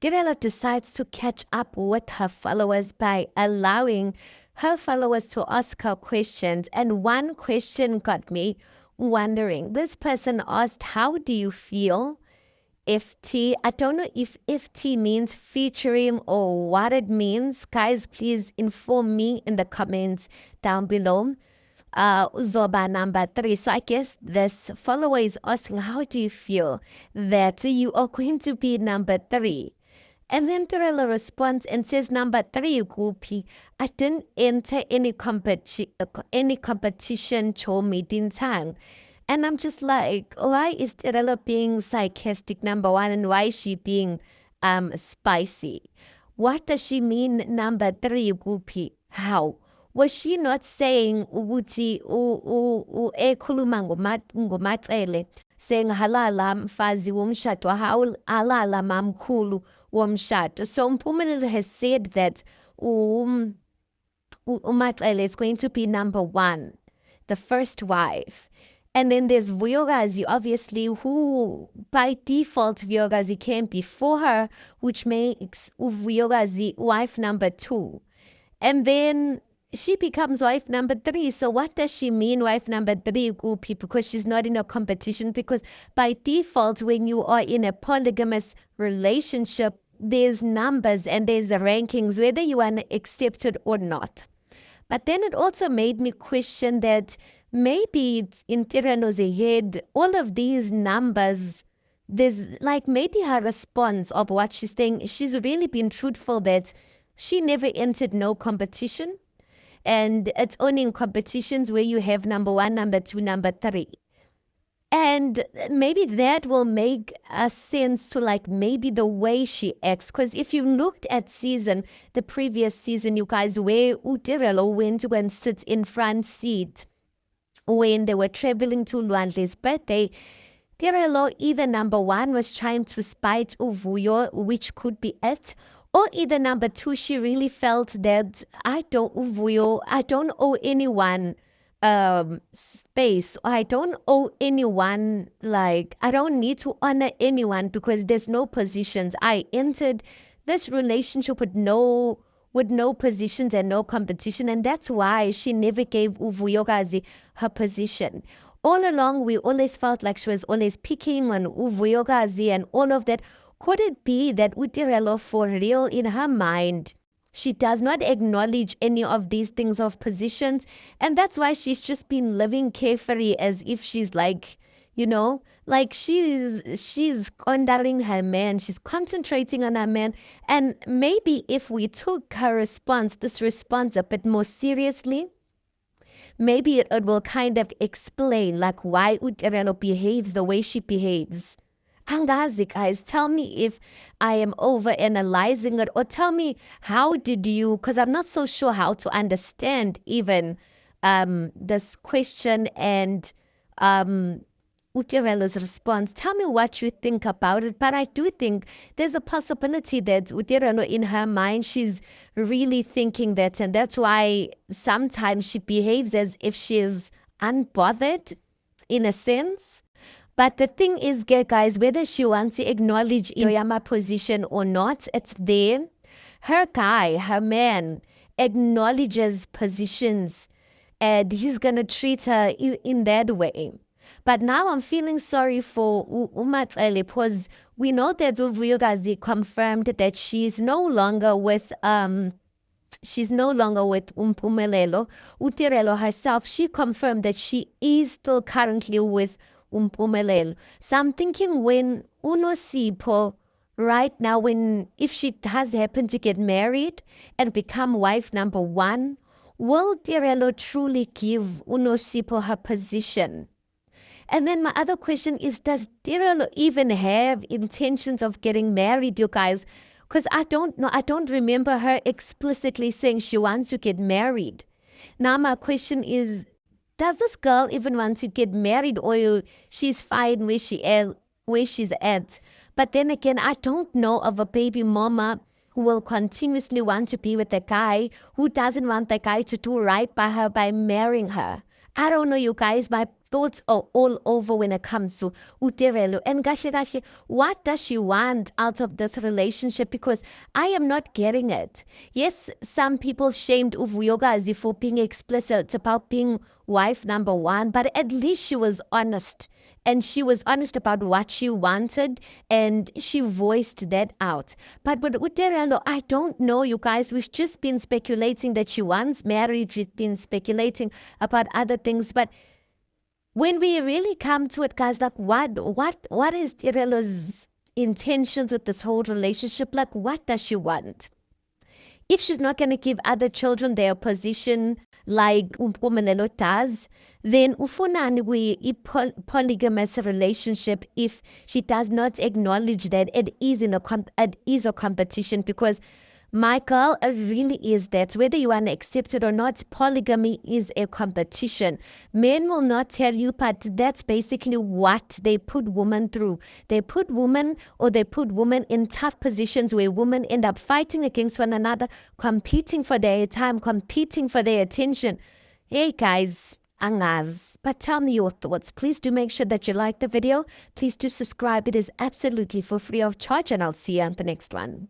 Tirelo decides to catch up with her followers by allowing her followers to ask her questions. And one question got me wondering. This person asked, "How do you feel?" FT. I don't know if FT means featuring or what it means. Guys, please inform me in the comments down below. Zoba number 3. So I guess this follower is asking, how do you feel that you are going to be number 3? And then Tirelo responds and says, "Number 3, Gupi, I didn't enter any competition cho tang." And I'm just like, why is Tirelo being sarcastic, number 1, and why is she being spicy? What does she mean, number 3, Gupi? How? Was she not saying ukuthi ekhuluma ngoMacele, saying halala mfazi womshado, halala mamkhulu womshado? So Mpumelelo has said that uMacele is going to be number 1, the first wife. And then there's Vuyokazi, obviously, who by default Vuyokazi came before her, which makes Vuyokazi wife number 2. And then she becomes wife number 3. So what does she mean, wife number 3, Gupi? Because she's not in a competition. Because by default, when you are in a polygamous relationship, there's numbers and there's rankings, whether you are accepted or not. But then it also made me question that maybe in Tirelo's head, all of these numbers, there's like maybe her response of what she's saying, she's really been truthful that she never entered no competition. And it's only in competitions where you have number 1, number 2, number 3. And maybe that will make a sense to like maybe the way she acts. Because if you looked at the previous season, you guys, where Tirelo went and sits in front seat when they were traveling to Luandle's birthday, Tirelo either number 1 was trying to spite Uvuyo, which could be it, or either number 2, she really felt that I don't owe anyone space. I don't owe anyone, like, I don't need to honor anyone because there's no positions. I entered this relationship with no positions and no competition, and that's why she never gave Uvuyokazi her position. All along, we always felt like she was always picking on Uvuyokazi and all of that. Could it be that Tirelo, for real, in her mind, she does not acknowledge any of these things of positions, and that's why she's just been living carefree as if she's like, like she's honoring her man, she's concentrating on her man. And maybe if we took this response a bit more seriously, maybe it will kind of explain like why Tirelo behaves the way she behaves. Angazi, guys, tell me if I am over analyzing it, or tell me how did you, because I'm not so sure how to understand even this question and Tirelo's response. Tell me what you think about it. But I do think there's a possibility that Tirelo, in her mind, she's really thinking that, and that's why sometimes she behaves as if she's unbothered in a sense. But the thing is, guys, whether she wants to acknowledge Iyoyama position or not, it's there. Her guy, her man, acknowledges positions and he's going to treat her in that way. But now I'm feeling sorry for Umacele because we know that Uvuyokazi confirmed that she's no longer with Mpumelelo. Tirelo herself, she confirmed that she is still currently with Mpumelelo. So I'm thinking when Unosipho, right now, if she has happened to get married and become wife number 1, will Tirelo truly give Unosipho her position? And then my other question is, does Tirelo even have intentions of getting married, you guys? Because I don't know. I don't remember her explicitly saying she wants to get married. Now my question is, does this girl even want to get married, or she's fine where she's at? But then again, I don't know of a baby mama who will continuously want to be with a guy who doesn't want the guy to do right by her by marrying her. I don't know, you guys. My thoughts are all over when it comes to uTerelo. And kahle kahle, what does she want out of this relationship? Because I am not getting it. Yes, some people shamed Vuyokazi for being explicit about being wife number one, but at least she was honest. And she was honest about what she wanted, and she voiced that out. But with uTerelo, I don't know, you guys. We've just been speculating that she wants marriage. We've been speculating about other things, but when we really come to it, guys, like what is Tirelo's intentions with this whole relationship? Like, what does she want? If she's not going to give other children their position like Umpumelelo does, then ufunani we polygamous relationship if she does not acknowledge that it is it is a competition? Because Michael, it really is that. Whether you want to accept it or not, polygamy is a competition. Men will not tell you, but that's basically what they put women through. They put women in tough positions where women end up fighting against one another, competing for their time, competing for their attention. Hey guys, angaz. But tell me your thoughts. Please do make sure that you like the video. Please do subscribe. It is absolutely for free of charge, and I'll see you on the next one.